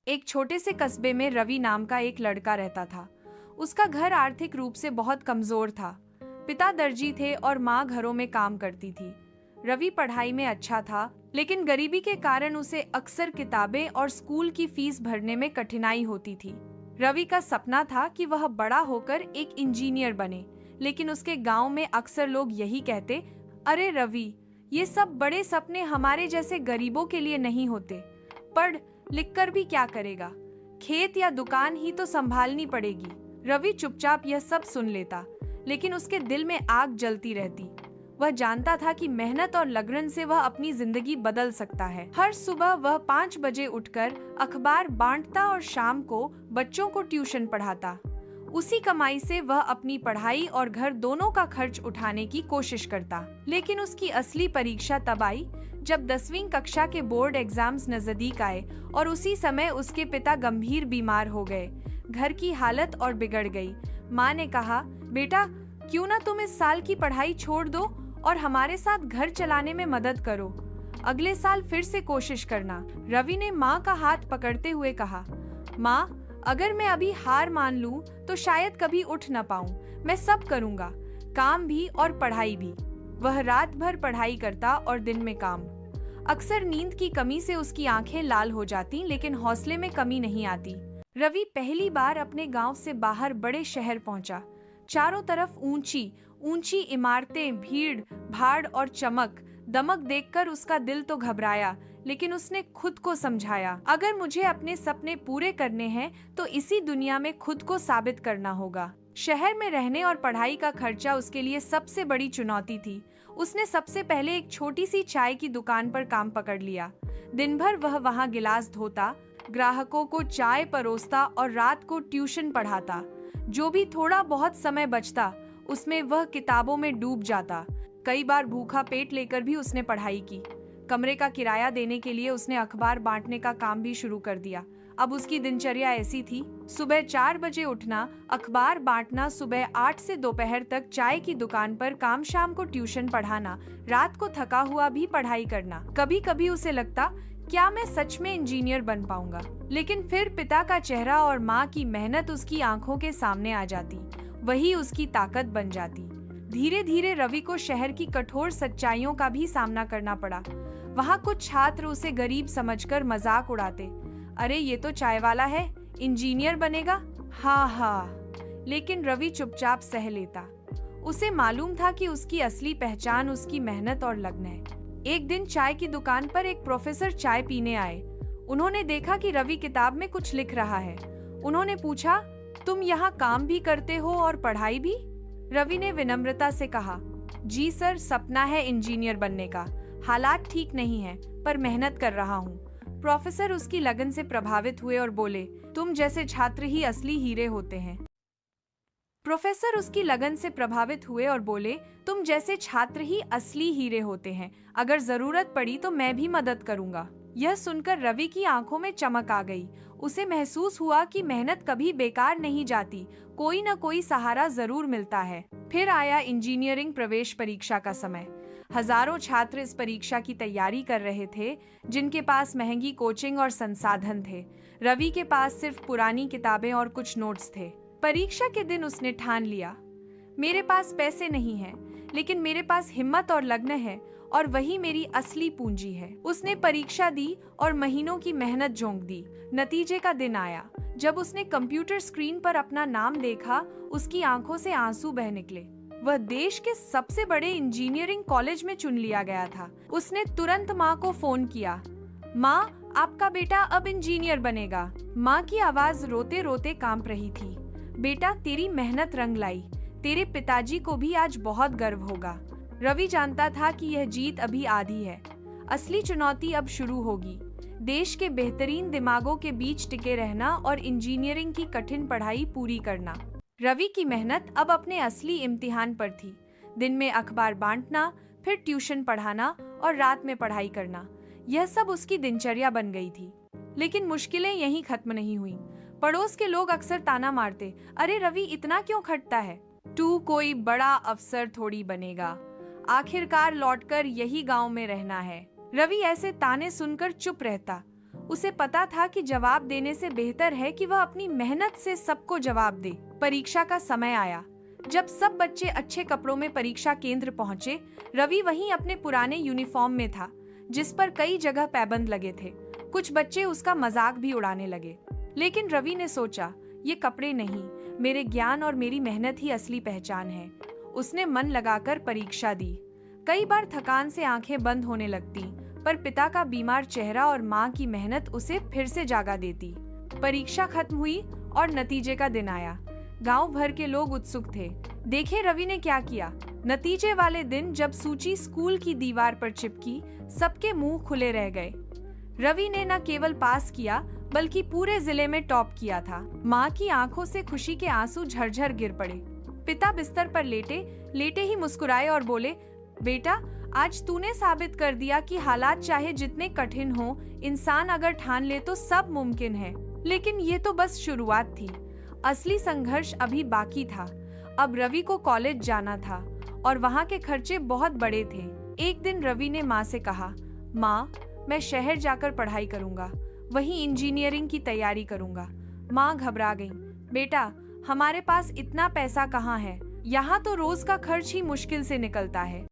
एक छोटे से कस्बे में रवि नाम का एक लड़का रहता था। उसका घर आर्थिक रूप से बहुत कमजोर था। पिता दर्जी थे और माँ घरों में काम करती थी। रवि पढ़ाई में अच्छा था, लेकिन गरीबी के कारण उसे अक्सर किताबें और स्कूल की फीस भरने में कठिनाई होती थी। रवि का सपना था कि वह बड़ा होकर एक इंजीनियर बने, लेकिन उसके गांव में अक्सर लोग यही कहते, अरे रवि, ये सब बड़े सपने हमारे जैसे गरीबों के लिए नहीं होते। पढ़ लिख कर भी क्या करेगा, खेत या दुकान ही तो संभालनी पड़ेगी। रवि चुपचाप यह सब सुन लेता, लेकिन उसके दिल में आग जलती रहती। वह जानता था कि मेहनत और लगन से वह अपनी जिंदगी बदल सकता है। हर सुबह वह 5 बजे उठकर अखबार बांटता और शाम को बच्चों को ट्यूशन पढ़ाता। उसी कमाई से वह अपनी पढ़ाई और घर दोनों का खर्च उठाने की कोशिश करता। लेकिन उसकी असली परीक्षा तब आई जब 10वीं कक्षा के बोर्ड एग्जाम्स नजदीक आए और उसी समय उसके पिता गंभीर बीमार हो गए। घर की हालत और बिगड़ गई। माँ ने कहा, बेटा, क्यों ना तुम इस साल की पढ़ाई छोड़ दो और हमारे साथ घर चलाने में मदद करो। अगले साल फिर से कोशिश करना। रवि ने माँ का हाथ पकड़ते हुए कहा, माँ, अगर मैं अभी हार मान लूं तो शायद कभी उठ न पाऊं। मैं सब करूंगा, काम भी और पढ़ाई भी। वह रात भर पढ़ाई करता और दिन में काम। अक्सर नींद की कमी से उसकी आंखें लाल हो जाती, लेकिन हौसले में कमी नहीं आती। रवि पहली बार अपने गांव से बाहर बड़े शहर पहुंचा। चारों तरफ ऊंची ऊंची इमारतें, भीड़ भाड़ और चमक दमक देखकर उसका दिल तो घबराया, लेकिन उसने खुद को समझाया, अगर मुझे अपने सपने पूरे करने हैं तो इसी दुनिया में खुद को साबित करना होगा। शहर में रहने और पढ़ाई का खर्चा उसके लिए सबसे बड़ी चुनौती थी। उसने सबसे पहले एक छोटी सी चाय की दुकान पर काम पकड़ लिया। दिन भर वह वहां गिलास धोता, ग्राहकों को चाय परोसता और रात को ट्यूशन पढ़ाता। जो भी थोड़ा बहुत समय बचता उसमें वह किताबों में डूब जाता। कई बार भूखा पेट लेकर भी उसने पढ़ाई की। कमरे का किराया देने के लिए उसने अखबार बांटने का काम भी शुरू कर दिया। अब उसकी दिनचर्या ऐसी थी, सुबह 4 बजे उठना, अखबार बांटना, सुबह 8 से दोपहर तक चाय की दुकान पर काम, शाम को ट्यूशन पढ़ाना, रात को थका हुआ भी पढ़ाई करना। कभी कभी उसे लगता, क्या मैं सच में इंजीनियर बन पाऊंगा? लेकिन फिर पिता का चेहरा और माँ की मेहनत उसकी आंखों के सामने आ जाती। वही उसकी ताकत बन जाती। धीरे धीरे रवि को शहर की कठोर सच्चाइयों का भी सामना करना पड़ा। वहाँ कुछ छात्र उसे गरीब समझकर मजाक उड़ाते, अरे ये तो चाय वाला है, इंजीनियर बनेगा। हाँ हाँ, लेकिन रवि चुपचाप सह लेता। उसे मालूम था कि उसकी असली पहचान उसकी मेहनत और लगन है। एक दिन चाय की दुकान पर एक प्रोफेसर चाय पीने आए। उन्होंने देखा कि रवि किताब में कुछ लिख रहा है। उन्होंने पूछा, तुम यहाँ काम भी करते हो और पढ़ाई भी? रवि ने विनम्रता से कहा, जी सर, सपना है इंजीनियर बनने का। हालात ठीक नहीं है, पर मेहनत कर रहा हूँ। प्रोफेसर उसकी लगन से प्रभावित हुए और बोले, तुम जैसे छात्र ही असली हीरे होते हैं। प्रोफेसर उसकी लगन से प्रभावित हुए और बोले, तुम जैसे छात्र ही असली हीरे होते हैं। अगर जरूरत पड़ी तो मैं भी मदद करूंगा। यह सुनकर रवि की आंखों में चमक आ गई। उसे महसूस हुआ कि मेहनत कभी बेकार नहीं जाती, कोई न कोई सहारा जरूर मिलता है। फिर आया इंजीनियरिंग प्रवेश परीक्षा का समय। हजारों छात्र इस परीक्षा की तैयारी कर रहे थे, जिनके पास महंगी कोचिंग और संसाधन थे। रवि के पास सिर्फ पुरानी किताबें और कुछ नोट्स थे। परीक्षा के दिन उसने ठान लिया, मेरे पास पैसे नहीं हैं, लेकिन मेरे पास हिम्मत और लगन है, और वही मेरी असली पूंजी है। उसने परीक्षा दी और महीनों की मेहनत झोंक दी। नतीजे का दिन आया। जब उसने कंप्यूटर स्क्रीन पर अपना नाम देखा, उसकी आंखों से आंसू बह निकले। वह देश के सबसे बड़े इंजीनियरिंग कॉलेज में चुन लिया गया था। उसने तुरंत माँ को फोन किया, माँ, आपका बेटा अब इंजीनियर बनेगा। माँ की आवाज रोते रोते कांप रही थी। बेटा, तेरी मेहनत रंग लाई। तेरे पिताजी को भी आज बहुत गर्व होगा। रवि जानता था कि यह जीत अभी आधी है। असली चुनौती अब शुरू होगी। देश के बेहतरीन दिमागों के बीच टिके रहना और इंजीनियरिंग की कठिन पढ़ाई पूरी करना। रवि की मेहनत अब अपने असली इम्तिहान पर थी। दिन में अखबार बांटना, फिर ट्यूशन पढ़ाना और रात में पढ़ाई करना, यह सब उसकी दिनचर्या बन गई थी। लेकिन मुश्किलें यहीं खत्म नहीं हुई। पड़ोस के लोग अक्सर ताना मारते, अरे रवि इतना क्यों खटता है? तू कोई बड़ा अफसर थोड़ी बनेगा, आखिरकार लौटकर यही गांव में रहना है। रवि ऐसे ताने सुनकर चुप रहता। उसे पता था कि जवाब देने से बेहतर है कि वह अपनी मेहनत से सबको जवाब दे। परीक्षा का समय आया। जब सब बच्चे अच्छे कपड़ों में परीक्षा केंद्र पहुंचे, रवि वहीं अपने पुराने यूनिफॉर्म में था, जिस पर कई जगह पैबंद लगे थे। कुछ बच्चे उसका मजाक भी उड़ाने लगे, लेकिन रवि ने सोचा, ये कपड़े नहीं, मेरे ज्ञान और मेरी मेहनत ही असली पहचान है। उसने मन लगाकर परीक्षा दी। कई बार थकान से आंखें बंद होने लगती, पर पिता का बीमार चेहरा और माँ की मेहनत उसे फिर से जागा देती। परीक्षा खत्म हुई और नतीजे का दिन आया। गांव भर के लोग उत्सुक थे। देखे रवि ने क्या किया। नतीजे वाले दिन जब सूची स्कूल की दीवार पर चिपकी, सबके मुंह खुले रह गए। रवि ने न केवल पास किया, बल्कि पूरे जिले में टॉप किया था। माँ की आंखों से खुशी के आंसू झरझर गिर पड़े। पिता बिस्तर पर लेटे ही मुस्कुराए और बोले, बेटा, आज तूने साबित कर दिया कि हालात चाहे जितने कठिन हो, इंसान अगर ठान ले तो सब मुमकिन है। लेकिन ये तो बस शुरुआत थी। असली संघर्ष अभी बाकी था। अब रवि को कॉलेज जाना था और वहाँ के खर्चे बहुत बड़े थे। एक दिन रवि ने माँ से कहा, माँ, मैं शहर जाकर पढ़ाई करूँगा, वहीं इंजीनियरिंग की तैयारी करूँगा। माँ घबरा गई। बेटा, हमारे पास इतना पैसा कहाँ है? यहाँ तो रोज का खर्च ही मुश्किल से निकलता है।